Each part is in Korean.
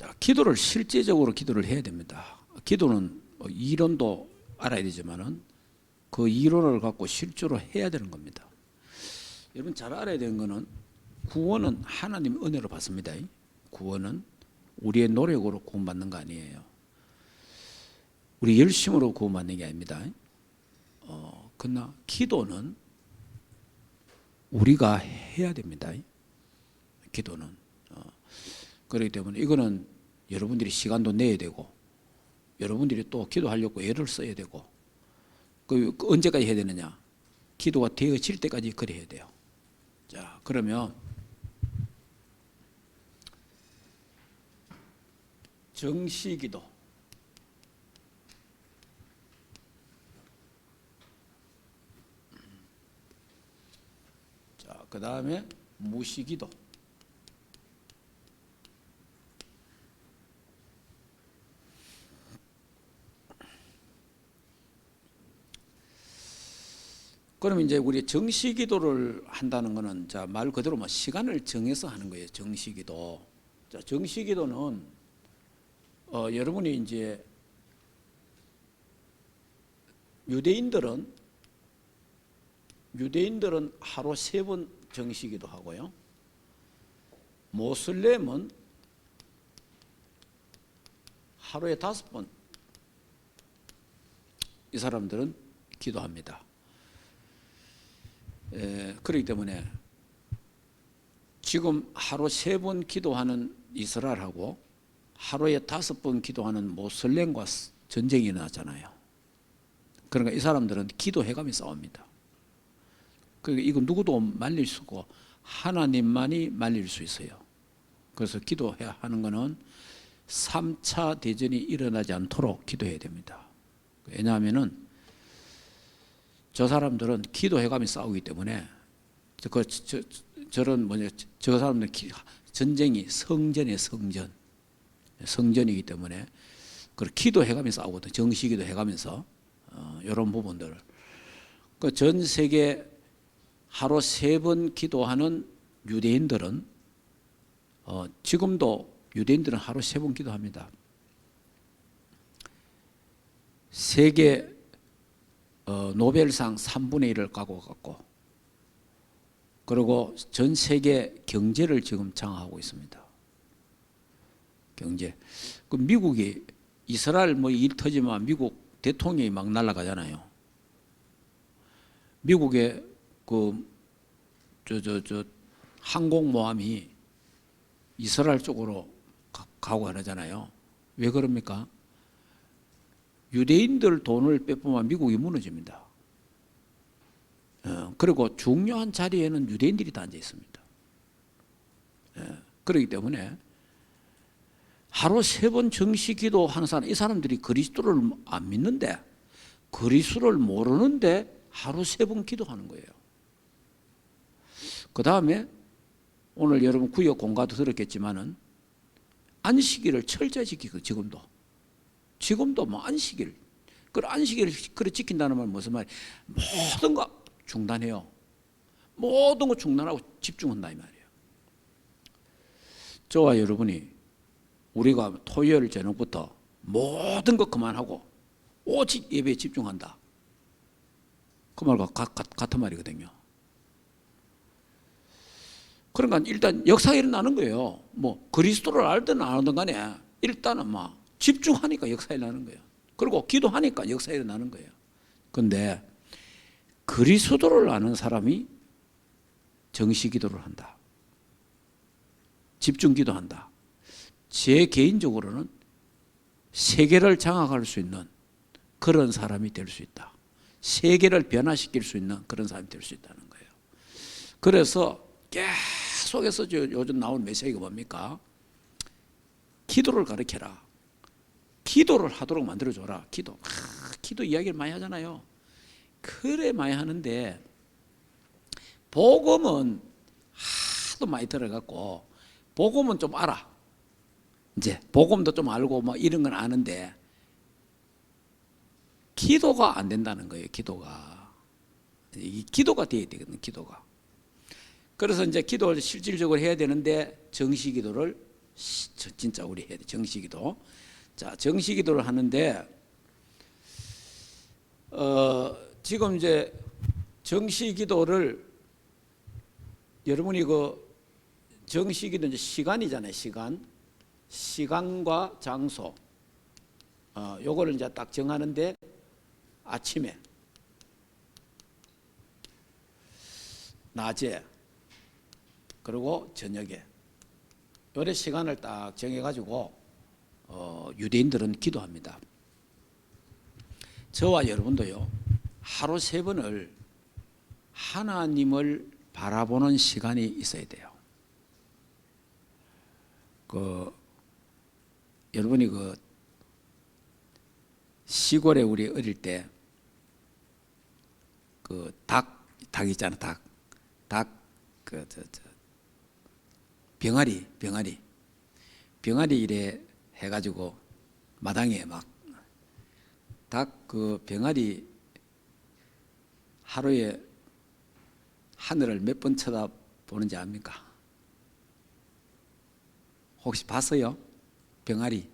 자, 기도를 실제적으로 기도를 해야 됩니다. 기도는 이론도 알아야 되지만은 그 이론을 갖고 실제로 해야 되는 겁니다. 여러분 잘 알아야 되는 거는 구원은 하나님 은혜로 받습니다. 구원은 우리의 노력으로 구원받는 거 아니에요. 우리 열심으로 구원받는 게 아닙니다. 그러나 기도는 우리가 해야 됩니다. 기도는. 그렇기 때문에 이거는 여러분들이 시간도 내야 되고 여러분들이 또 기도하려고 애를 써야 되고 그 언제까지 해야 되느냐? 기도가 되어질 때까지 그래 해야 돼요. 자, 그러면 정시기도. 자, 그 다음에 무시기도. 그러면 이제 우리 정시기도를 한다는 것은 자, 말 그대로 뭐 시간을 정해서 하는 거예요. 정시기도. 자, 정시기도는 여러분이 이제 유대인들은 하루 3번 정시기도 하고요. 모슬렘은 하루에 5번 이 사람들은 기도합니다. 그렇기 때문에 지금 하루 3번 기도하는 이스라엘하고 하루에 5번 기도하는 모슬렘과 전쟁이 일어났잖아요. 그러니까 이 사람들은 기도해가며 싸웁니다. 그러니까 이거 누구도 말릴 수 없고 하나님만이 말릴 수 있어요. 그래서 기도해야 하는 것은 3차 대전이 일어나지 않도록 기도해야 됩니다. 왜냐하면은 저 사람들은 기도해가며 싸우기 때문에 저 사람들은 전쟁이 성전이에요. 성전이기 때문에 그 기도해가며 싸우거든. 정시기도 해가면서 이런 부분들을 그 전 세계 하루 3번 기도하는 유대인들은 지금도 유대인들은 하루 3번 기도합니다. 세계 노벨상 3분의 1을 갖고 갔고 그리고 전 세계 경제를 지금 장악하고 있습니다. 경제. 그 미국이 이스라엘 뭐 일 터지면 미국 대통령이 막 날아가잖아요. 미국의 항공모함이 이스라엘 쪽으로 가고 하잖아요. 왜 그럽니까? 유대인들 돈을 빼보면 미국이 무너집니다. 그리고 중요한 자리에는 유대인들이 다 앉아 있습니다. 그렇기 때문에 하루 3번 정시 기도하는 사람, 이 사람들이 그리스도를 안 믿는데 그리스도를 모르는데 하루 3번 기도하는 거예요. 그 다음에 오늘 여러분 구역 공가도 들었겠지만은 안식일을 철저히 지키고 지금도 뭐 안식일, 그 안식일을 그래 지킨다는 말 무슨 말이에요? 모든 거 중단해요. 모든 거 중단하고 집중한다 이 말이에요. 저와 여러분이 우리가 토요일 저녁부터 모든 거 그만하고 오직 예배에 집중한다. 그 말과 같은 말이거든요. 그러니까 일단 역사가 일어나는 거예요. 뭐 그리스도를 알든 안 알든 간에 일단은 막 집중하니까 역사가 일어나는 거예요. 그리고 기도하니까 역사가 일어나는 거예요. 그런데 그리스도를 아는 사람이 정시 기도를 한다. 집중 기도한다. 제 개인적으로는 세계를 장악할 수 있는 그런 사람이 될 수 있다. 세계를 변화시킬 수 있는 그런 사람이 될 수 있다는 거예요. 그래서 계속해서 요즘 나온 메시지가 뭡니까? 기도를 가르쳐라. 기도를 하도록 만들어줘라. 기도 이야기를 많이 하잖아요. 그래 많이 하는데 복음은 하도 많이 들어갖고 복음은 좀 알아. 이제 복음도 좀 알고 뭐 이런 건 아는데 기도가 안 된다는 거예요. 기도가 돼야 되거든요. 기도가. 그래서 이제 기도를 실질적으로 해야 되는데 정시 기도를 진짜 우리 해야 돼. 정시기도. 자, 정시기도를 하는데 지금 이제 정시기도를 여러분이 그 정시기도 이제 시간이잖아요. 시간과 장소. 요거를 이제 딱 정하는데 아침에, 낮에, 그리고 저녁에 요래 시간을 딱 정해가지고 유대인들은 기도합니다. 저와 여러분도요 하루 3번을 하나님을 바라보는 시간이 있어야 돼요. 여러분이 시골에 우리 어릴 때 닭 있잖아. 병아리 이래 해가지고 마당에 막 병아리 하루에 하늘을 몇 번 쳐다보는지 압니까? 혹시 봤어요? 병아리?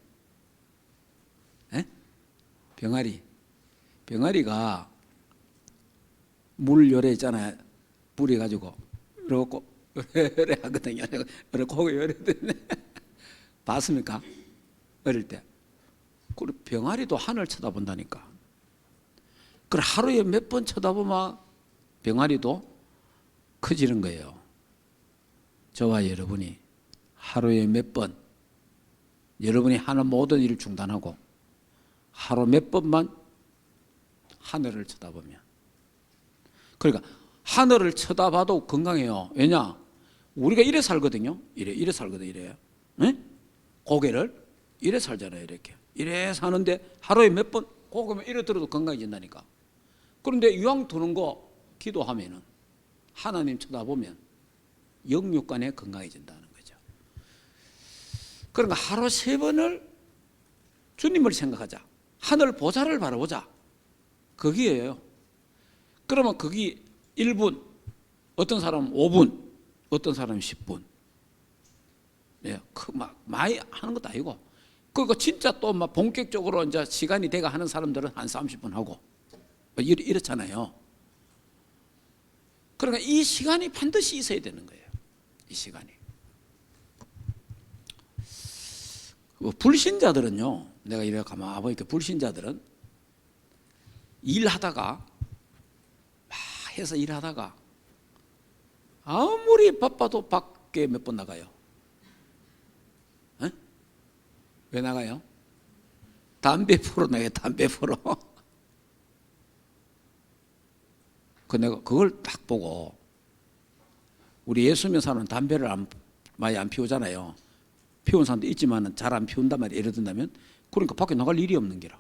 에? 병아리가 물 요래 있잖아요. 뿌려가지고 이러고 요래 하거든요. 이러고 요래 봤습니까? 어릴 때. 그리고 병아리도 하늘 쳐다본다니까. 그걸 하루에 몇 번 쳐다보면 병아리도 커지는 거예요. 저와 여러분이 하루에 몇 번, 여러분이 하는 모든 일을 중단하고 하루 몇 번만 하늘을 쳐다보면, 그러니까 하늘을 쳐다봐도 건강해요. 왜냐? 우리가 이래 살거든요. 이래 살거든요. 이래요. 네? 고개를 이래 살잖아요. 이래 사는데 하루에 몇 번 고개만 이래 들어도 건강해진다니까. 그런데 이왕 두는 거 기도하면은 하나님 쳐다보면 영육간에 건강해진다는 거죠. 그러니까 하루 3번을 주님을 생각하자. 하늘 보좌를 바라보자. 거기에요. 그러면 거기 1분, 어떤 사람은 5분, 어떤 사람은 10분. 예, 많이 하는 것도 아니고. 그리고 진짜 또 막 본격적으로 이제 시간이 돼가 하는 사람들은 한 30분 하고. 이렇잖아요. 그러니까 이 시간이 반드시 있어야 되는 거예요. 이 시간이. 불신자들은요, 내가 이래 가만 보니까 불신자들은 일하다가 해서 일하다가 아무리 바빠도 밖에 몇 번 나가요. 에? 왜 나가요? 담배 피러 나가요. 담배 피러. 내가 그걸 딱 보고, 우리 예수 믿는 사람은 담배를 많이 안 피우잖아요. 피우는 사람도 있지만 잘 안 피운단 말이에요. 예를 든다면, 그러니까 밖에 나갈 일이 없는 게라.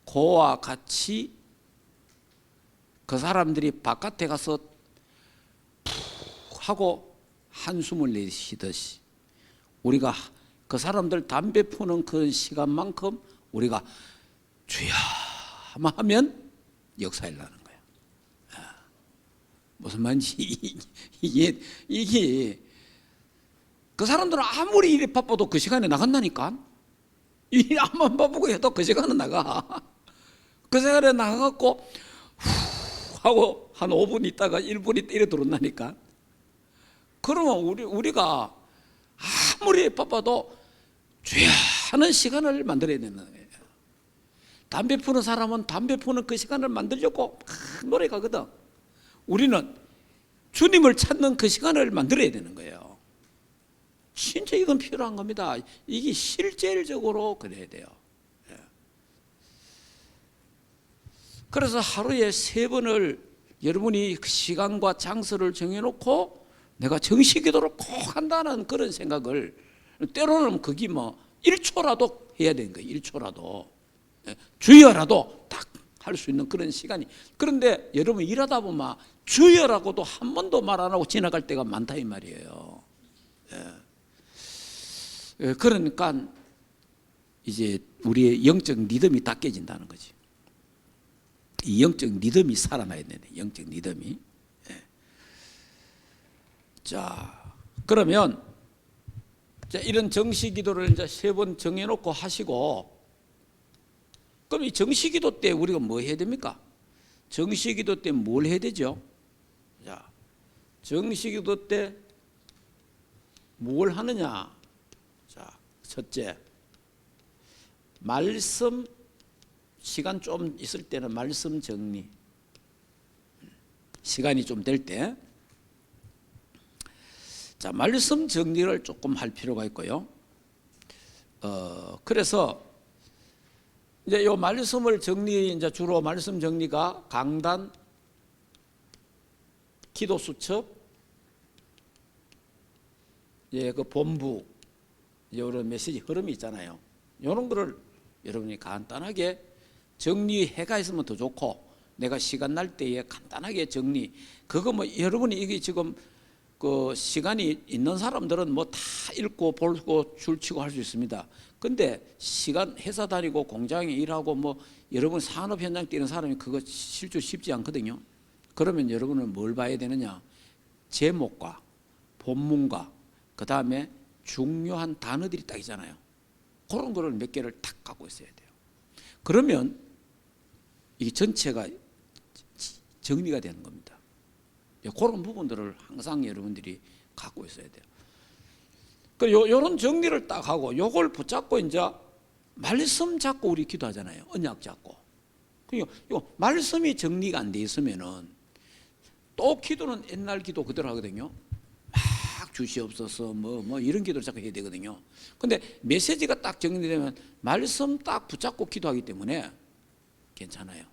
그와 같이 그 사람들이 바깥에 가서 푹 하고 한숨을 내쉬듯이 우리가 그 사람들 담배 피우는 그 시간만큼 우리가 주여 하면 역사일 나는 거예요. 무슨 말인지 이게 그 사람들은 아무리 일이 바빠도 그 시간에 나간다니까. 일 한번 바쁘고 해도 그 시간에 나가. 그 시간에 나가갖고 후 하고 한 5분 있다가 1분 있다 이래 들어온다니까. 그러면 우리가 아무리 바빠도 주야 하는 시간을 만들어야 되는 거예요. 담배 피우는 사람은 담배 피우는 그 시간을 만들려고 막 노력하거든. 우리는 주님을 찾는 그 시간을 만들어야 되는 거예요. 진짜 이건 필요한 겁니다. 이게 실질적으로 그래야 돼요. 그래서 하루에 3번을 여러분이 그 시간과 장소를 정해놓고 내가 정시기도를 꼭 한다는 그런 생각을, 때로는 그게 1초라도 해야 되는 거예요. 1초라도. 주여라도 딱 할 수 있는 그런 시간이. 그런데 여러분 일하다 보면 주여라고도 한 번도 말 안 하고 지나갈 때가 많다 이 말이에요. 그러니까 이제 우리의 영적 리듬이 다 깨진다는 거지. 이 영적 리듬이 살아나야 되네. 영적 리듬이. 자, 그러면 자, 이런 정시기도를 이제 3번 정해놓고 하시고, 그럼 이 정시기도 때 우리가 뭐 해야 됩니까? 정시기도 때 뭘 해야 되죠? 자, 정시기도 때 뭘 하느냐? 자, 첫째, 말씀, 시간 좀 있을 때는 말씀 정리, 시간이 좀 될 때, 자, 말씀 정리를 조금 할 필요가 있고요. 그래서 이제 요 말씀을 정리, 이제 주로 말씀 정리가 강단, 기도 수첩, 예, 그 본부, 이런 메시지 흐름이 있잖아요. 이런 거를 여러분이 간단하게 정리해가 있으면 더 좋고, 내가 시간 날 때에 간단하게 정리, 그거 뭐 여러분이 이게 지금 그 시간이 있는 사람들은 뭐 다 읽고 보고 줄치고 할 수 있습니다. 근데 시간 회사 다니고 공장에 일하고 뭐 여러분 산업 현장 뛰는 사람이 그거 실제 쉽지 않거든요. 그러면 여러분은 뭘 봐야 되느냐? 제목과 본문과 그 다음에 중요한 단어들이 딱 있잖아요. 그런 거를 몇 개를 딱 갖고 있어야 돼요. 그러면 이게 전체가 정리가 되는 겁니다. 그런 부분들을 항상 여러분들이 갖고 있어야 돼요. 요런 정리를 딱 하고 요걸 붙잡고 이제 말씀 잡고 우리 기도하잖아요. 언약 잡고. 그러니까 이거 말씀이 정리가 안 돼 있으면은 또 기도는 옛날 기도 그대로 하거든요. 막 주시옵소서 뭐 이런 기도를 자꾸 해야 되거든요. 근데 메시지가 딱 정리되면 말씀 딱 붙잡고 기도하기 때문에 괜찮아요.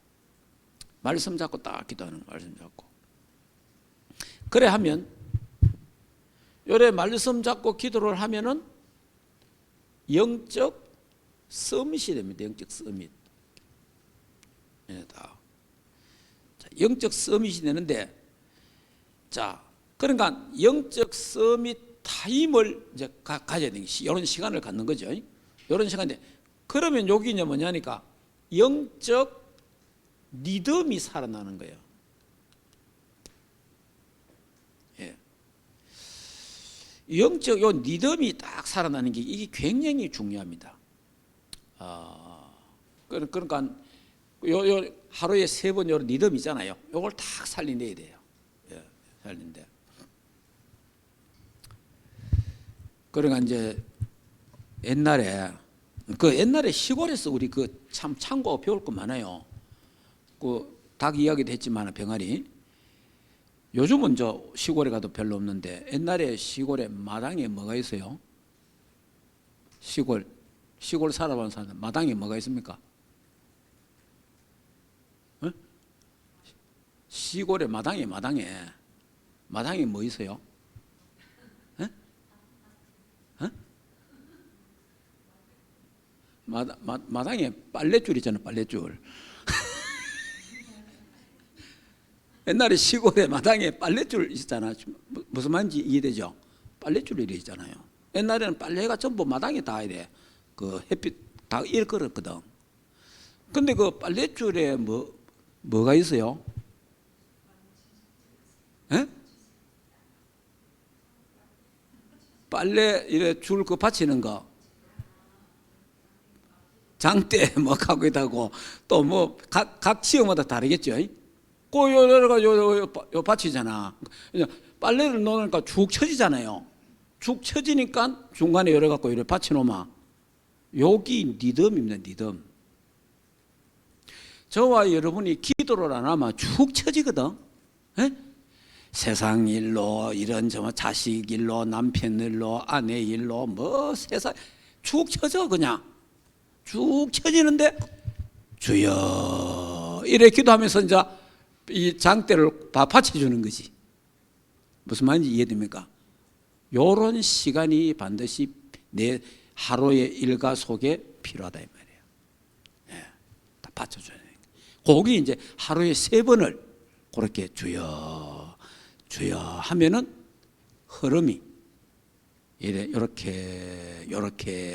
말씀 잡고 딱 기도하는 거, 말씀 잡고. 그래 하면 요래 말씀 잡고 기도를 하면은 영적 서밋이 됩니다. 영적 서밋. 영적 서밋이 되는데, 자, 그러니까 영적 서밋 타임을 이제 가져야 되는 이런 시간을 갖는 거죠. 이런 시간인데, 그러면 여기 이제 뭐냐니까 영적 리듬이 살아나는 거예요. 예. 영적 요 리듬이 딱 살아나는 게 이게 굉장히 중요합니다. 그러니까 요 하루에 3번 요 리듬 있잖아요. 요걸 딱 살려내야 돼요. 예, 살린데. 그러니까 이제 옛날에 시골에서 우리 그 참 참고 배울 거 많아요. 그 닭 이야기도 했지만 병아리. 요즘은 저 시골에 가도 별로 없는데 옛날에 시골에 마당에 뭐가 있어요? 시골 살아본 사람 마당에 뭐가 있습니까? 어? 시골에 마당에 뭐 있어요? 어? 어? 마당에 빨랫줄 있잖아요. 빨랫줄. 옛날에 시골에 마당에 빨랫줄 있었잖아. 무슨 말인지 이해되죠? 빨랫줄이 있잖아요. 옛날에는 빨래가 전부 마당에 닿아야 돼. 그 햇빛 다 일걸었거든. 근데 그 빨랫줄에 뭐가 있어요? 에? 빨래 이래 줄 그 받치는 거. 장대 뭐 갖고 있다고 또 뭐 각 지역마다 다르겠죠. 요 받치잖아. 빨래를 넣으니까 쭉 쳐지잖아요. 쭉 쳐지니까 중간에 열어 갖고 이렇게 받쳐놓으면 여기 리듬입니다. 리듬. 저와 여러분이 기도를 안 하면 쭉 쳐지거든. 에? 세상 일로 이런 자식 일로 남편 일로 아내 일로 뭐 세상 쭉 쳐져. 그냥 쭉 쳐지는데 주여 이래 기도하면서 이제 이 장대를 받쳐주는 거지. 무슨 말인지 이해됩니까? 요런 시간이 반드시 내 하루의 일과 속에 필요하다 이 말이에요. 예, 다 받쳐줘야 돼. 거기 이제 하루에 3번을 그렇게 주여 주여 하면은 흐름이 이렇게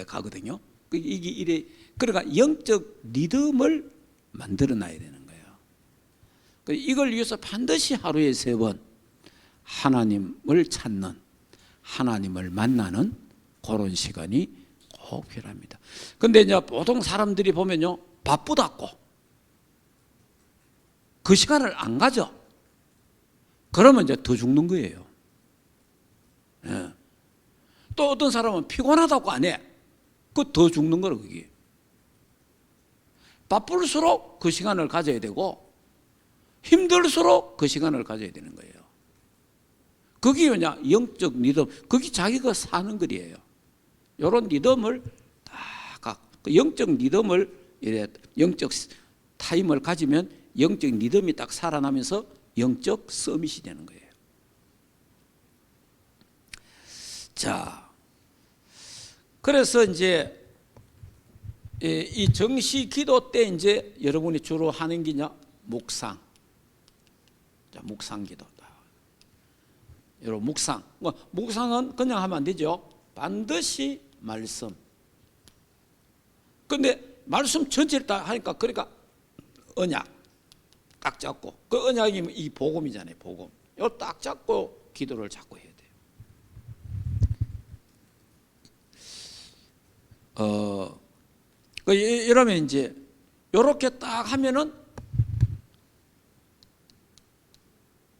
가거든요. 이게 이래. 그러니까 영적 리듬을 만들어 놔야 되는 거예요. 이걸 위해서 반드시 하루에 3번, 하나님을 찾는, 하나님을 만나는 그런 시간이 꼭 필요합니다. 근데 이제 보통 사람들이 보면요, 바쁘다고 그 시간을 안 가져. 그러면 이제 더 죽는 거예요. 예. 또 어떤 사람은 피곤하다고 안 해. 그 더 죽는 거로 그게. 바쁠수록 그 시간을 가져야 되고 힘들수록 그 시간을 가져야 되는 거예요. 그게 뭐냐? 영적 리듬. 그게 자기가 사는 거리예요. 이런 리듬을 다 영적 리듬을 이래 영적 타임을 가지면 영적 리듬이 딱 살아나면서 영적 서밋이 되는 거예요. 자, 그래서 이제 이 정시 기도 때 이제 여러분이 주로 하는 게냐? 묵상. 자, 묵상 기도다. 여러분 묵상. 묵상은 그냥 하면 안 되죠. 반드시 말씀. 근데 말씀 전체를 다 하니까 그러니까 언약 딱 잡고 그 언약이 이 복음이잖아요. 복음. 이거 딱 잡고 기도를 자꾸 해야 돼요. 이러면 이제 이렇게 딱 하면은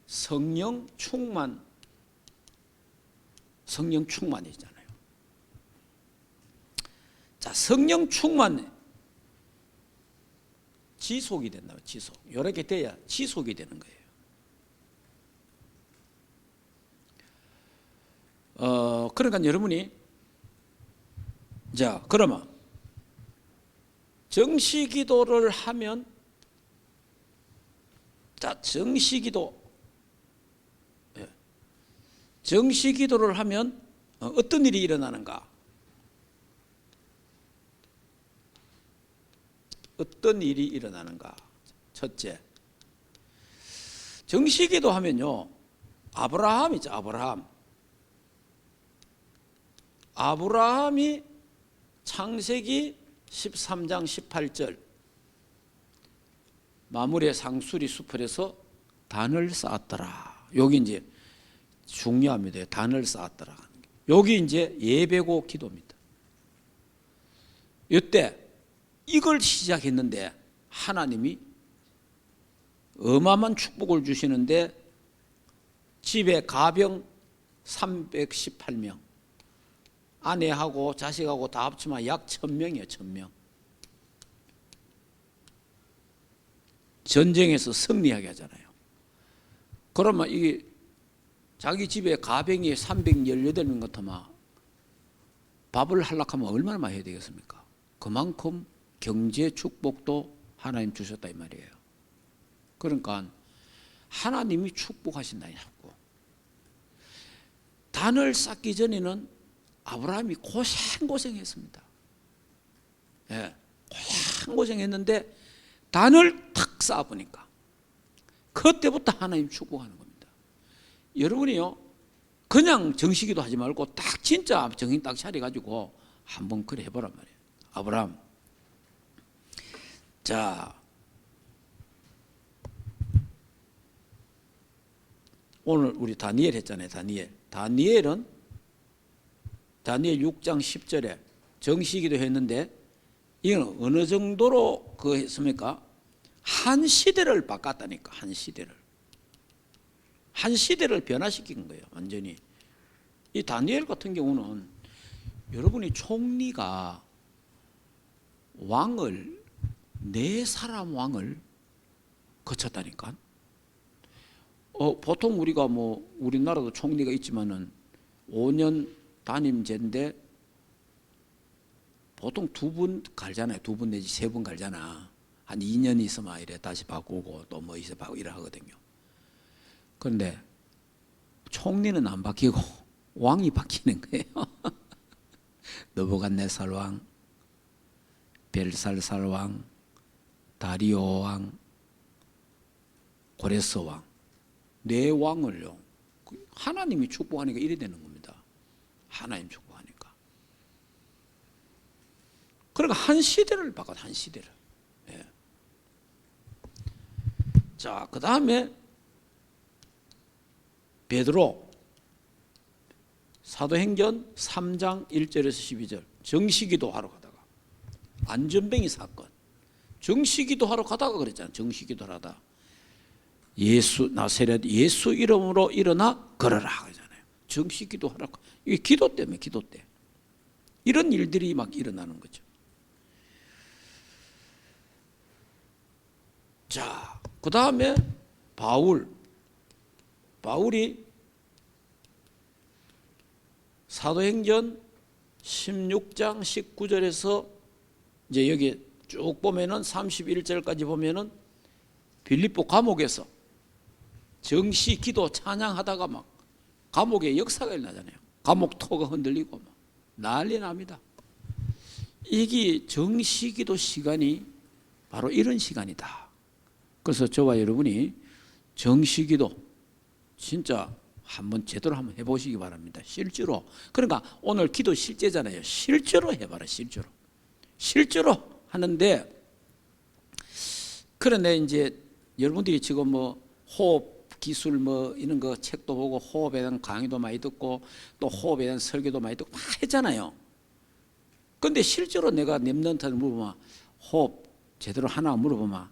성령 충만이잖아요. 자, 성령 충만 지속이 된다고. 지속. 이렇게 돼야 지속이 되는 거예요. 그러니까 여러분이 자, 그러면 정시기도를 하면, 자, 정시기도를 하면 어떤 일이 일어나는가? 어떤 일이 일어나는가? 첫째, 정시기도 하면요, 아브라함 있죠. 아브라함이 창세기 13장 18절 마물의 상수리 숲에서 단을 쌓았더라. 여기 이제 중요합니다. 단을 쌓았더라. 여기 이제 예배고 기도입니다. 이때 이걸 시작했는데 하나님이 어마어마한 축복을 주시는데 집에 가병 318명, 아내하고 자식하고 다 합치면 약 1000명이에요. 1000명. 전쟁에서 승리하게 하잖아요. 그러면 이게 자기 집에 가병이 318명 같으면 밥을 하려고 하면 얼마나 많이 해야 되겠습니까? 그만큼 경제 축복도 하나님 주셨다 이 말이에요. 그러니까 하나님이 축복하신다 자꾸. 단을 쌓기 전에는 아브라함이 고생했습니다. 예, 고생했는데 단을 탁 쌓아보니까 그때부터 하나님 축복하는 겁니다. 여러분이요, 그냥 정시기도 하지 말고 딱 진짜 정신 딱 차려가지고 한번 그래 해보란 말이에요. 아브라함, 자, 오늘 우리 다니엘 했잖아요. 다니엘은 다니엘 6장 10절에 정시기도 했는데 이건 어느 정도로 그 했습니까? 한 시대를 바꿨다니까. 한 시대를 변화시킨 거예요. 완전히. 이 다니엘 같은 경우는 여러분이 총리가 왕을 4사람 왕을 거쳤다니까. 보통 우리가 뭐 우리나라도 총리가 있지만은 5년 단임제인데 보통 2분 갈잖아요. 2분 내지 3분 갈잖아. 한 2년 있으면 이래 다시 바꾸고 또 뭐 있어 바꾸고 이래 하거든요. 그런데 총리는 안 바뀌고 왕이 바뀌는 거예요. 느부갓네살 왕, 벨살살 왕, 다리오 왕, 고레스 왕, 4왕을요 하나님이 축복하니까 이래 되는 겁니다. 하나님 축복하니까. 그러니까 한 시대를 바꿔. 한 시대를. 예. 자, 그 다음에 베드로 사도행전 3장 1절에서 12절 정시기도 하러 가다가 안전뱅이 사건 정시기도 하러 가다가 그랬잖아요. 정시기도 하다 예수 나사렛 예수 이름으로 일어나 걸어라 그러잖아요. 정시기도 하러 이게 기도 때문에 기도 때 이런 일들이 막 일어나는 거죠. 자, 그 다음에 바울이 사도행전 16장 19절에서 이제 여기 쭉 보면은 31절까지 보면은 빌립보 감옥에서 정시 기도 찬양하다가 막 감옥에 역사가 일어나잖아요. 감옥 토가 흔들리고 막 난리 납니다. 이게 정시 기도 시간이 바로 이런 시간이다. 그래서 저와 여러분이 정시 기도 진짜 한번 제대로 한번 해보시기 바랍니다. 실제로. 그러니까 오늘 기도 실제잖아요. 실제로 해봐라. 실제로 하는데 그런데 이제 여러분들이 지금 뭐 호흡 기술 뭐 이런 거 책도 보고 호흡에 대한 강의도 많이 듣고 또 호흡에 대한 설교도 많이 듣고 막 했잖아요. 근데 실제로 내가 랩런트한테 물어보면 호흡 제대로 하나 물어보면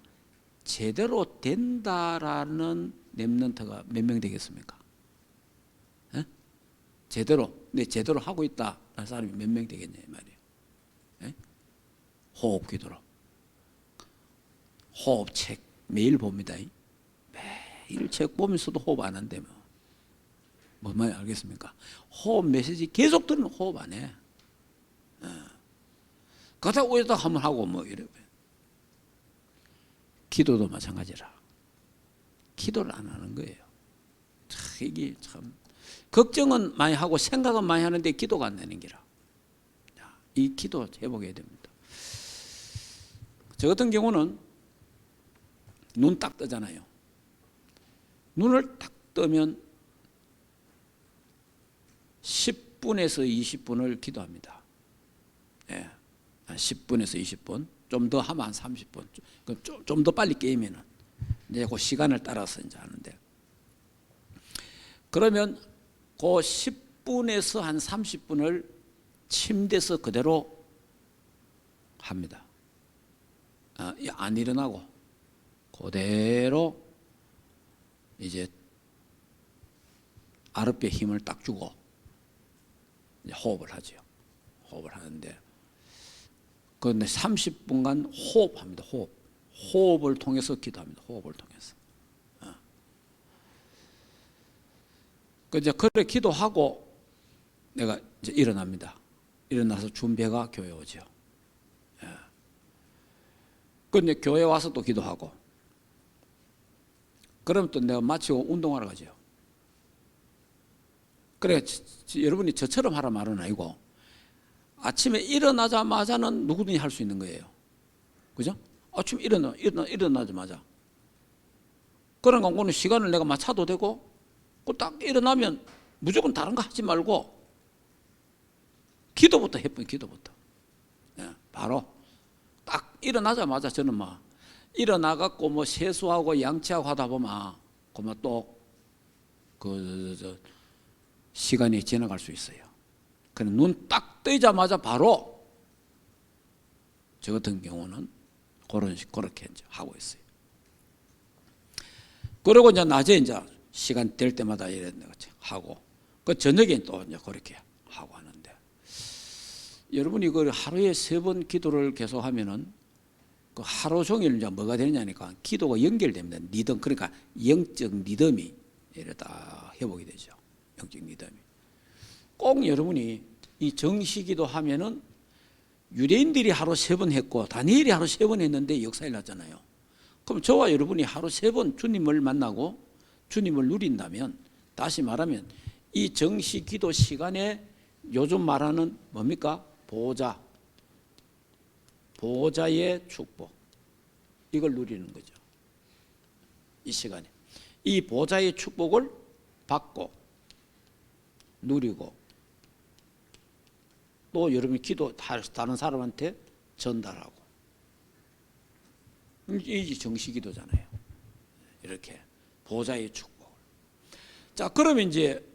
제대로 된다라는 랩런트가 몇 명 되겠습니까? 에? 제대로 하고 있다라는 사람이 몇 명 되겠냐 이 말이에요. 에? 호흡 기도로. 호흡 책 매일 봅니다. 매일 책 보면서도 호흡 안 한다며. 뭔 말인지 알겠습니까? 호흡 메시지 계속 들으면 호흡 안 해. 가다 오다 한번 하고 뭐 이래. 기도도 마찬가지라. 기도를 안 하는 거예요. 이게 참 걱정은 많이 하고 생각은 많이 하는데 기도가 안 되는 기라. 이 기도 해보게 됩니다. 저 같은 경우는 눈 딱 뜨잖아요. 눈을 딱 뜨면 10분에서 20분을 기도합니다. 예, 10분에서 20분. 좀 더 하면 한 30분. 좀 더 빨리 깨면은 이제 그 시간을 따라서 이제 하는데. 그러면 그 10분에서 한 30분을 침대에서 그대로 합니다. 안 일어나고 그대로 이제 아랫배 힘을 딱 주고 이제 호흡을 하죠. 호흡을 하는데 그런데 30분간 호흡합니다. 호흡을 통해서 기도합니다. 호흡을 통해서. 이제 그래 기도하고 내가 이제 일어납니다. 일어나서 준비가 교회 오죠. 근데 교회 와서 또 기도하고 그러면 또 내가 마치고 운동하러 가죠. 그래 여러분이 저처럼 하라 말은 아니고 아침에 일어나자마자는 누구든지 할 수 있는 거예요. 그죠? 아침에 일어나자마자. 그러니까 오늘 시간을 내가 맞춰도 되고 딱 일어나면 무조건 다른 거 하지 말고 기도부터 해보면 기도부터. 예, 바로 딱 일어나자마자 저는 막 일어나갖고 뭐 세수하고 양치하고 하다 보면 그러면 또 시간이 지나갈 수 있어요. 그럼 눈 딱 뜨자마자 바로 저 같은 경우는 그렇게 이제 하고 있어요. 그리고 이제 낮에 이제 시간 될 때마다 이래 하고 그 저녁에 또 이제 그렇게 하고 하는데 여러분이 그 하루에 3번 기도를 계속 하면은 그 하루 종일 이제 뭐가 되느냐니까 기도가 연결됩니다. 리듬 그러니까 영적 리듬이 이러다 회복이 되죠. 영적 리듬이. 꼭 여러분이 이 정시기도 하면은 유대인들이 하루 3번 했고 다니엘이 하루 3번 했는데 역사 일어났잖아요. 그럼 저와 여러분이 하루 3번 주님을 만나고 주님을 누린다면 다시 말하면 이 정시기도 시간에 요즘 말하는 뭡니까? 보호자의 축복 이걸 누리는 거죠. 이 시간에 이 보호자의 축복을 받고 누리고 또 여러분이 기도 다른 사람한테 전달하고 이게 정시기도잖아요. 이렇게 보호자의 축복. 자, 그러면 이제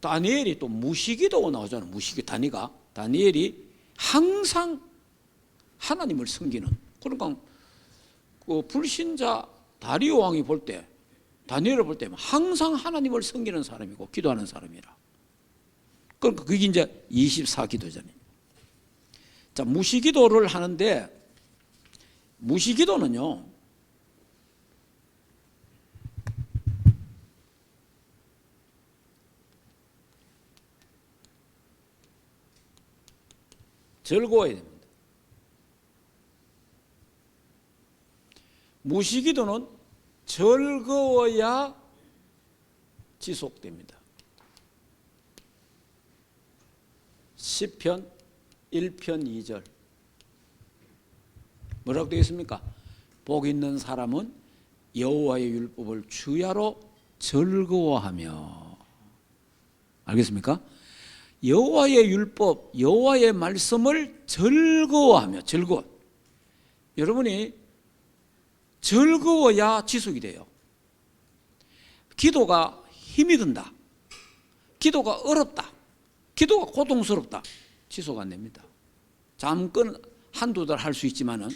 다니엘이 또 무시기도가 나오잖아요. 다니엘이 항상 하나님을 섬기는, 그러니까 그 불신자 다리오 왕이 볼 때, 다니엘을 볼 때 항상 하나님을 섬기는 사람이고 기도하는 사람이라. 그러니까 그게 이제 24기도잖아요. 자, 무시기도를 하는데, 무시기도는요, 즐거워야 됩니다. 무시기도는 즐거워야 지속됩니다. 시편 1편 2절 뭐라고 되어 있습니까? 복 있는 사람은 여호와의 율법을 주야로 즐거워하며. 알겠습니까? 여호와의 율법, 여호와의 말씀을 즐거워하며. 여러분이 즐거워야 지속이 돼요. 기도가 힘이 든다, 기도가 어렵다, 기도가 고통스럽다, 지속 안 됩니다. 잠깐 한두 달 할 수 있지만은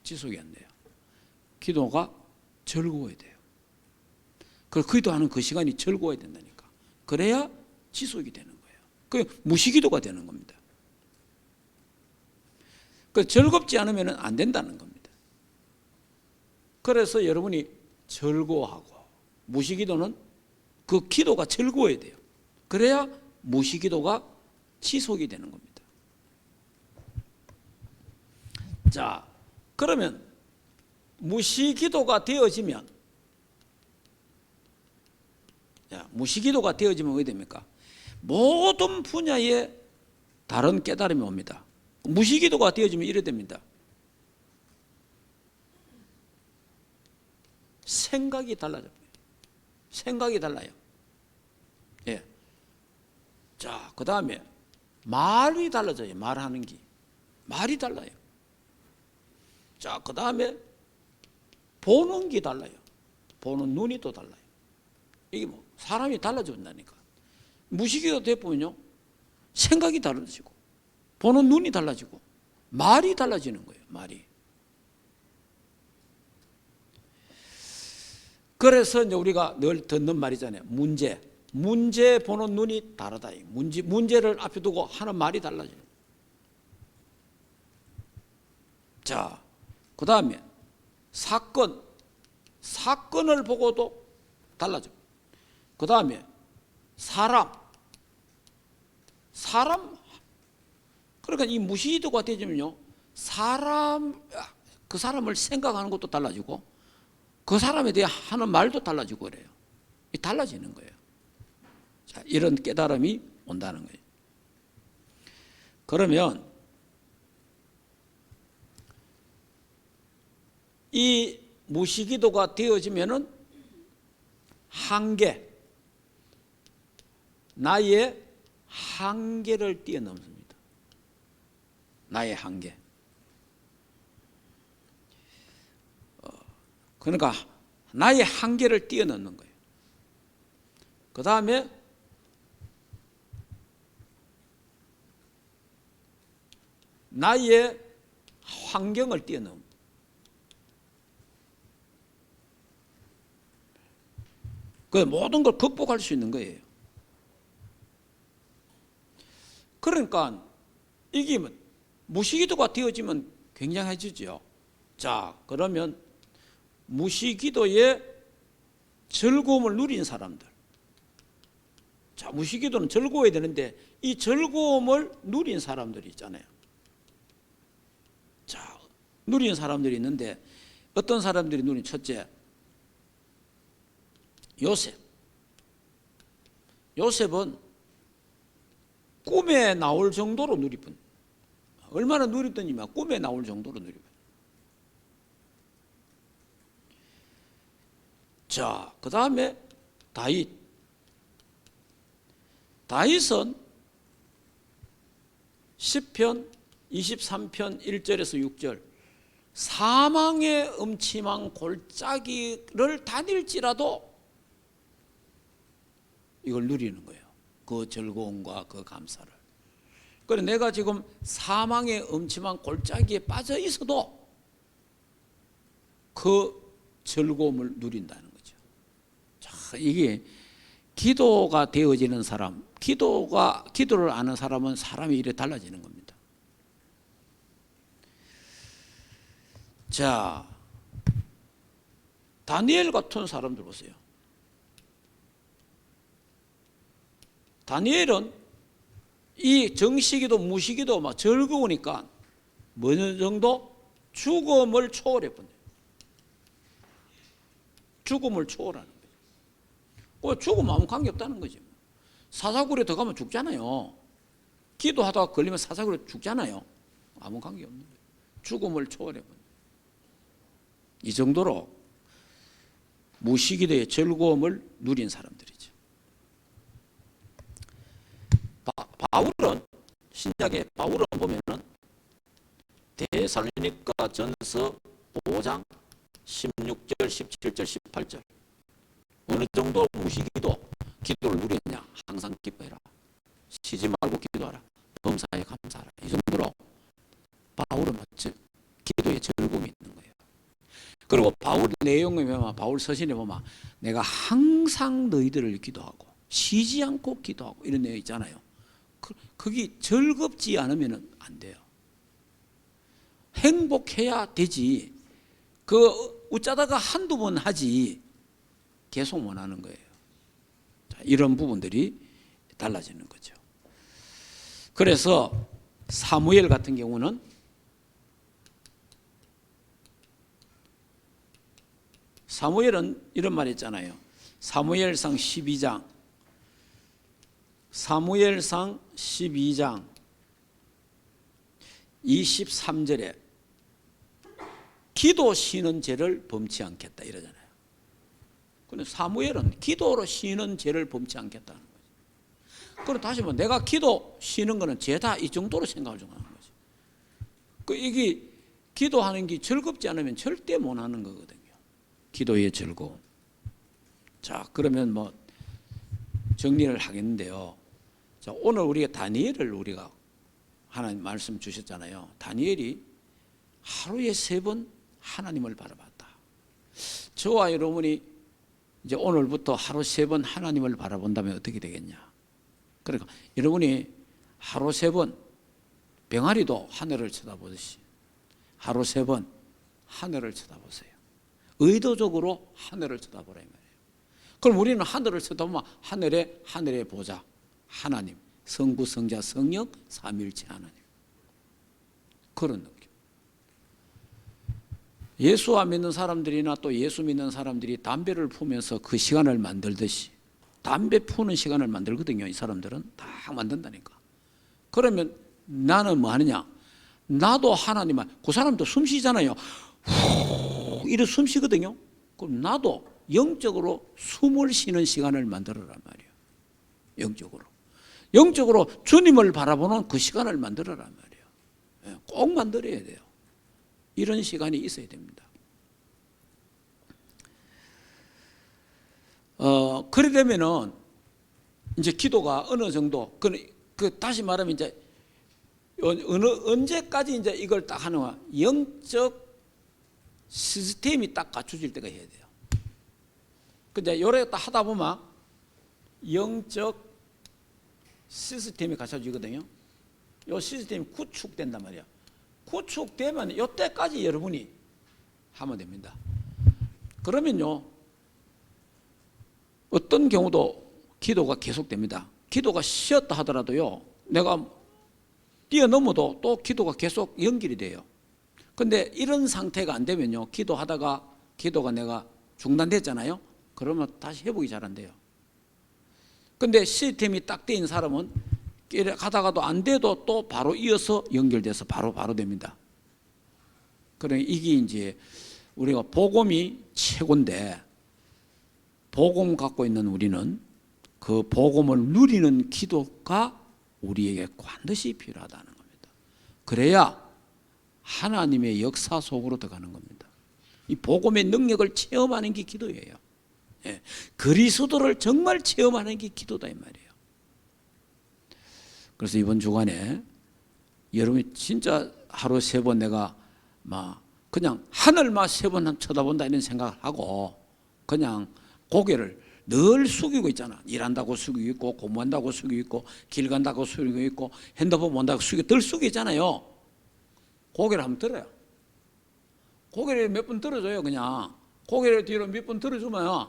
지속이 안 돼요. 기도가 즐거워야 돼요. 그래서 기도하는 그 시간이 즐거워야 된다니까. 그래야 지속이 되는 거예요. 그 무시기도가 되는 겁니다. 그 즐겁지 않으면 안 된다는 겁니다. 그래서 여러분이 즐거워하고, 무시기도는 그 기도가 즐거워야 돼요. 그래야 무시기도가 지속이 되는 겁니다. 자, 그러면 무시기도가 되어지면 어떻게 됩니까? 모든 분야에 다른 깨달음이 옵니다. 무시기도가 되어지면 이래 됩니다. 생각이 달라져요. 생각이 달라요. 예. 자, 그 다음에 말이 달라져요. 말하는 게. 말이 달라요. 자, 그 다음에 보는 게 달라요. 보는 눈이 또 달라요. 이게 뭐 사람이 달라진다니까. 무시기도 되보면요, 생각이 달라지고 보는 눈이 달라지고 말이 달라지는 거예요. 말이. 그래서 이제 우리가 늘 듣는 말이잖아요. 문제 보는 눈이 다르다. 문제를 앞에 두고 하는 말이 달라져요. 자, 그 다음에 사건을 보고도 달라져. 그 다음에 사람, 그러니까 이 무시기도가 되면요, 그 사람을 생각하는 것도 달라지고, 그 사람에 대해 하는 말도 달라지고 그래요. 달라지는 거예요. 자, 이런 깨달음이 온다는 거예요. 그러면 이 무시기도가 되어지면은 나의 한계를 뛰어넘습니다. 나의 한계. 그러니까 나의 한계를 뛰어넘는 거예요. 그 다음에 나의 환경을 뛰어넘는, 그 모든 걸 극복할 수 있는 거예요. 그러니까 이게 무시기도가 되어지면 굉장해지죠. 자, 그러면 무시기도의 즐거움을 누린 사람들. 자, 무시기도는 즐거워야 되는데 이 즐거움을 누린 사람들이 있잖아요. 자, 누린 사람들이 있는데 어떤 사람들이 누린? 첫째, 요셉은 꿈에 나올 정도로 누리뿐. 얼마나 누렸더니만 꿈에 나올 정도로 누리뿐. 자, 그 다음에 다윗은 시편 23편 1절에서 6절, 사망의 음침한 골짜기를 다닐지라도 이걸 누리는 거예요. 그 즐거움과 그 감사를. 그래서 내가 지금 사망의 음침한 골짜기에 빠져 있어도 그 즐거움을 누린다는 거죠. 자, 이게 기도가 되어지는 사람, 기도를 아는 사람은 사람이 이래 달라지는 겁니다. 자, 다니엘 같은 사람들 보세요. 다니엘은 이 정시기도 무시기도 막 즐거우니까 어느 정도 죽음을 초월해 본대요. 죽음을 초월하는 거예요. 죽음 아무 관계 없다는 거죠. 사사굴에 들어가면 죽잖아요. 기도하다가 걸리면 사사굴에 죽잖아요. 아무 관계 없는 거예요. 죽음을 초월해 본대요. 이 정도로 무시기도의 즐거움을 누린 사람들이죠. 바울은 신약의 바울은 보면은 데살로니가 전서 5장 16절, 17절, 18절 어느 정도 무시기도 기도를 누렸냐? 항상 기뻐해라. 쉬지 말고 기도하라. 범사에 감사하라. 이 정도로 바울은 기도에 즐거움이 있는 거예요. 그리고 바울 내용에 보면, 바울 서신에 보면 내가 항상 너희들을 기도하고 쉬지 않고 기도하고 이런 내용 있잖아요. 그게 즐겁지 않으면 안 돼요. 행복해야 되지. 어쩌다가 한두 번 하지 계속 못 하는 거예요. 자, 이런 부분들이 달라지는 거죠. 그래서 사무엘 같은 경우는 사무엘은 이런 말 했잖아요. 사무엘상 12장 23절에 기도 쉬는 죄를 범치 않겠다 이러잖아요. 근데 사무엘은 기도로 쉬는 죄를 범치 않겠다는 거죠. 그럼 다시 말하면 내가 기도 쉬는 거는 죄다 이 정도로 생각을 좀 하는 거죠. 이게 기도하는 게 즐겁지 않으면 절대 못 하는 거거든요. 기도의 즐거움. 자, 그러면 뭐 정리를 하겠는데요. 자, 오늘 우리가 다니엘을 우리가 하나님 말씀 주셨잖아요. 다니엘이 하루에 3번 하나님을 바라봤다. 저와 여러분이 이제 오늘부터 하루 3번 하나님을 바라본다면 어떻게 되겠냐? 그러니까 여러분이 하루 3번 병아리도 하늘을 쳐다보듯이 하루 3번 하늘을 쳐다보세요. 의도적으로 하늘을 쳐다보라 이 말이에요. 그럼 우리는 하늘을 쳐다보면 하늘의 보좌 하나님, 성부, 성자, 성령, 삼위일체 하나님. 그런 느낌. 예수 안 믿는 사람들이나 또 예수 믿는 사람들이 담배를 피우면서 그 시간을 만들듯이 담배 피우는 시간을 만들거든요. 이 사람들은 다 만든다니까. 그러면 나는 뭐 하느냐? 나도 하나님만, 그 사람도 숨 쉬잖아요. 후, 이래 숨 쉬거든요. 그럼 나도 영적으로 숨을 쉬는 시간을 만들어란 말이에요. 영적으로 주님을 바라보는 그 시간을 만들어란 말이에요. 꼭 만들어야 돼요. 이런 시간이 있어야 됩니다. 그래 되면은 이제 기도가 어느 정도 다시 말하면 이제 언제까지 이제 이걸 딱 하는 거야? 영적 시스템이 딱 갖춰질 때가 해야 돼요. 근데 요래 딱 하다 보면 영적 시스템이 갖춰지거든요. 요 시스템이 구축된단 말이야. 구축되면 요때까지 여러분이 하면 됩니다. 그러면요, 어떤 경우도 기도가 계속됩니다. 기도가 쉬었다 하더라도요, 내가 뛰어넘어도 또 기도가 계속 연결이 돼요. 근데 이런 상태가 안 되면요, 기도가 내가 중단됐잖아요. 그러면 다시 회복이 잘 안 돼요. 근데 시스템이 딱 돼 있는 사람은 가다가도 안 돼도 또 바로 이어서 연결돼서 바로 됩니다. 그러니까 이게 이제 우리가 복음이 최고인데, 복음 갖고 있는 우리는 그 복음을 누리는 기도가 우리에게 반드시 필요하다는 겁니다. 그래야 하나님의 역사 속으로 들어가는 겁니다. 이 복음의 능력을 체험하는 게 기도예요. 예. 그리스도를 정말 체험하는 게 기도다 이 말이에요. 그래서 이번 주간에 여러분이 진짜 하루 3번 내가 막 그냥 하늘만 3번 쳐다본다 이런 생각을 하고 그냥 고개를 늘 숙이고 있잖아. 일한다고 숙이고 있고 공부한다고 숙이고 있고 길 간다고 숙이고 있고 핸드폰 본다고 숙이고 늘 숙이고 있잖아요. 고개를 한번 들어요. 고개를 몇 번 들어줘요. 그냥 고개를 뒤로 몇 번 들어주면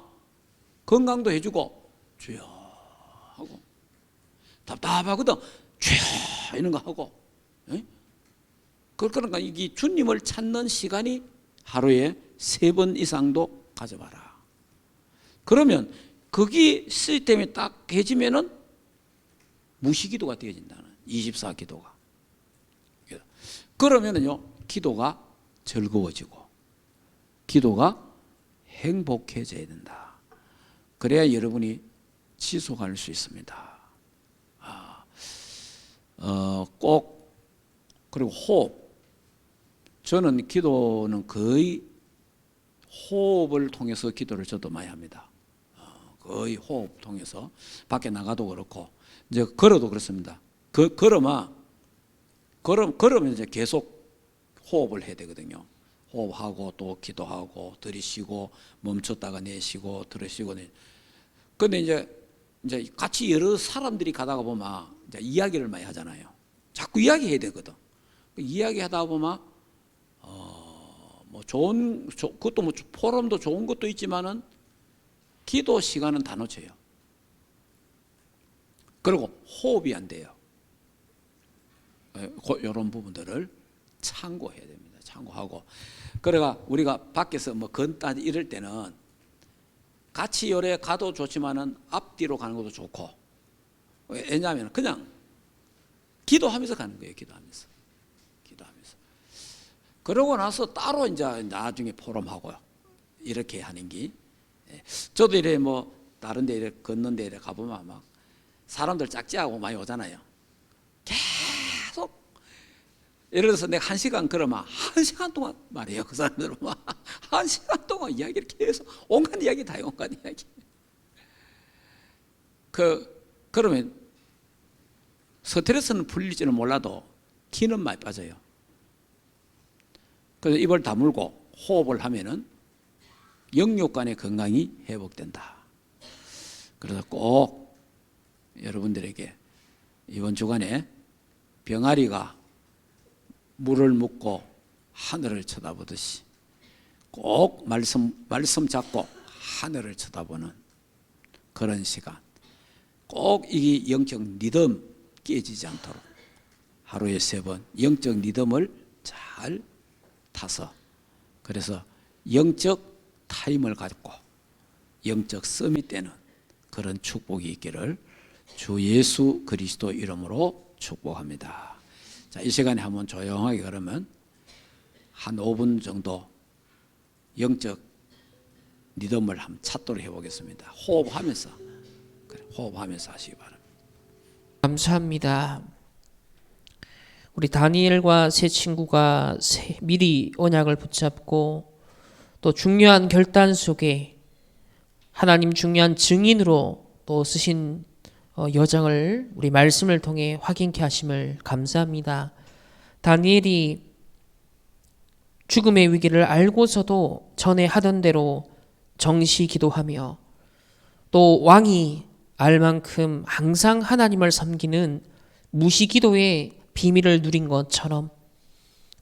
건강도 해주고 주여 하고 답답하거든. 주여 이런 거 하고. 에? 그러니까 이게 주님을 찾는 시간이 하루에 3번 이상도 가져봐라. 그러면 거기 시스템이 딱 해지면은 무시기도가 되어진다는 24기도가. 그러면은요 기도가 즐거워지고 기도가 행복해져야 된다. 그래야 여러분이 지속할 수 있습니다. 꼭 그리고 호흡. 저는 기도는 거의 호흡을 통해서 기도를 저도 많이 합니다. 거의 호흡 통해서 밖에 나가도 그렇고 이제 걸어도 그렇습니다. 걸으면 이제 계속 호흡을 해야 되거든요. 호흡하고 또 기도하고 들이쉬고 멈췄다가 내쉬고 들이쉬고 내. 근데 이제 같이 여러 사람들이 가다가 보면 이제 이야기를 많이 하잖아요. 자꾸 이야기해야 되거든. 이야기하다 보면 뭐 좋은 그것도 뭐 포럼도 좋은 것도 있지만은 기도 시간은 다 놓쳐요. 그리고 호흡이 안 돼요. 이런 부분들을 참고해야 됩니다. 참고하고. 그래가 우리가 밖에서 뭐 건따 이럴 때는 같이 요래 가도 좋지만은 앞뒤로 가는 것도 좋고. 왜냐하면 그냥 기도하면서 가는 거예요. 기도하면서. 그러고 나서 따로 이제 나중에 포럼하고요. 이렇게 하는 게. 저도 이래 뭐 다른 데 이래 걷는 데 이래 가보면 막 사람들 짝지하고 많이 오잖아요. 계속 예를 들어서 내가 1시간 걸으면 1시간 동안 말이에요. 그 사람들은 막 1시간 동안 이야기를 계속 온갖 이야기 다 해요. 온갖 이야기. 그러면 스트레스는 풀릴지는 몰라도 기는 많이 빠져요. 그래서 입을 다물고 호흡을 하면은 영육간의 건강이 회복된다. 그래서 꼭 여러분들에게 이번 주간에 병아리가 물을 묻고 하늘을 쳐다보듯이 꼭 말씀 잡고 하늘을 쳐다보는 그런 시간. 꼭 이 영적 리듬 깨지지 않도록 하루에 3번 영적 리듬을 잘 타서 그래서 영적 타임을 갖고 영적 서밋 되는 그런 축복이 있기를 주 예수 그리스도 이름으로 축복합니다. 자, 이 시간에 한번 조용하게 그러면 한 5분 정도 영적 리듬을 한번 찾도록 해보겠습니다. 호흡하면서 호흡하면서 하시기 바랍니다. 감사합니다. 우리 다니엘과 세 친구가 미리 언약을 붙잡고 또 중요한 결단 속에 하나님 중요한 증인으로 또 쓰신 여정을 우리 말씀을 통해 확인케 하심을 감사합니다. 다니엘이 죽음의 위기를 알고서도 전에 하던 대로 정시 기도하며 또 왕이 알 만큼 항상 하나님을 섬기는 무시 기도의 비밀을 누린 것처럼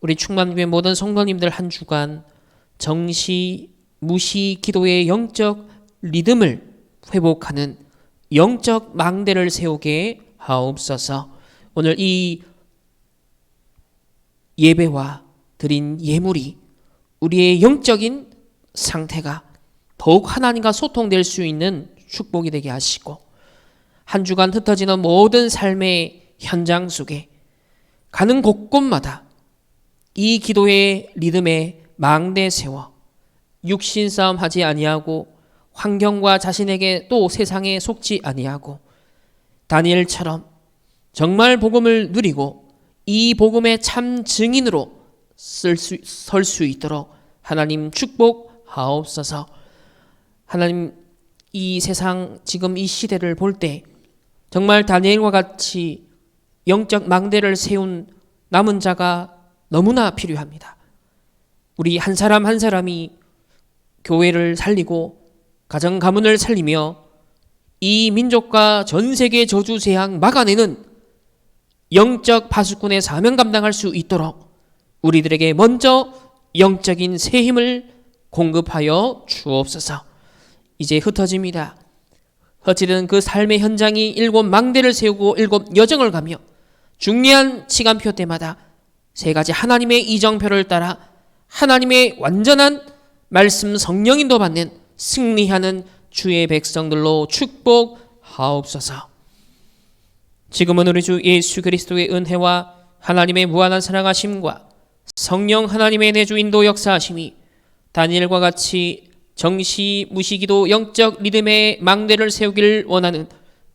우리 충만교회 모든 성도님들 한 주간 정시 무시 기도의 영적 리듬을 회복하는 영적 망대를 세우게 하옵소서. 오늘 이 예배와 드린 예물이 우리의 영적인 상태가 더욱 하나님과 소통될 수 있는 축복이 되게 하시고 한 주간 흩어지는 모든 삶의 현장 속에 가는 곳곳마다 이 기도의 리듬에 망대 세워 육신 싸움 하지 아니하고 환경과 자신에게 또 세상에 속지 아니하고 다니엘처럼 정말 복음을 누리고 이 복음의 참 증인으로 설 수 있도록 하나님 축복하옵소서. 하나님 이 세상 지금 이 시대를 볼 때 정말 다니엘과 같이 영적 망대를 세운 남은 자가 너무나 필요합니다. 우리 한 사람 한 사람이 교회를 살리고 가정 가문을 살리며 이 민족과 전 세계 저주 재앙 막아내는 영적 파수꾼의 사명 감당할 수 있도록 우리들에게 먼저 영적인 새 힘을 공급하여 주옵소서. 이제 흩어집니다. 흩어지는 그 삶의 현장이 7 망대를 세우고 7 여정을 가며 중요한 시간표 때마다 3가지 하나님의 이정표를 따라 하나님의 완전한 말씀 성령 인도 받는 승리하는 주의 백성들로 축복하옵소서. 지금은 우리 주 예수 그리스도의 은혜와 하나님의 무한한 사랑하심과 성령 하나님의 내주 인도 역사하심이 다니엘과 같이 정시 무시기도 영적 리듬의 망대를 세우길 원하는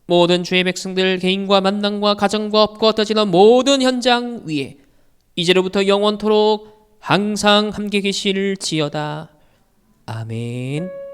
모든 주의 백성들 개인과 만남과 가정과 업과 흩어지는 모든 현장 위에 이제로부터 영원토록 항상 함께 계실지어다. 아멘.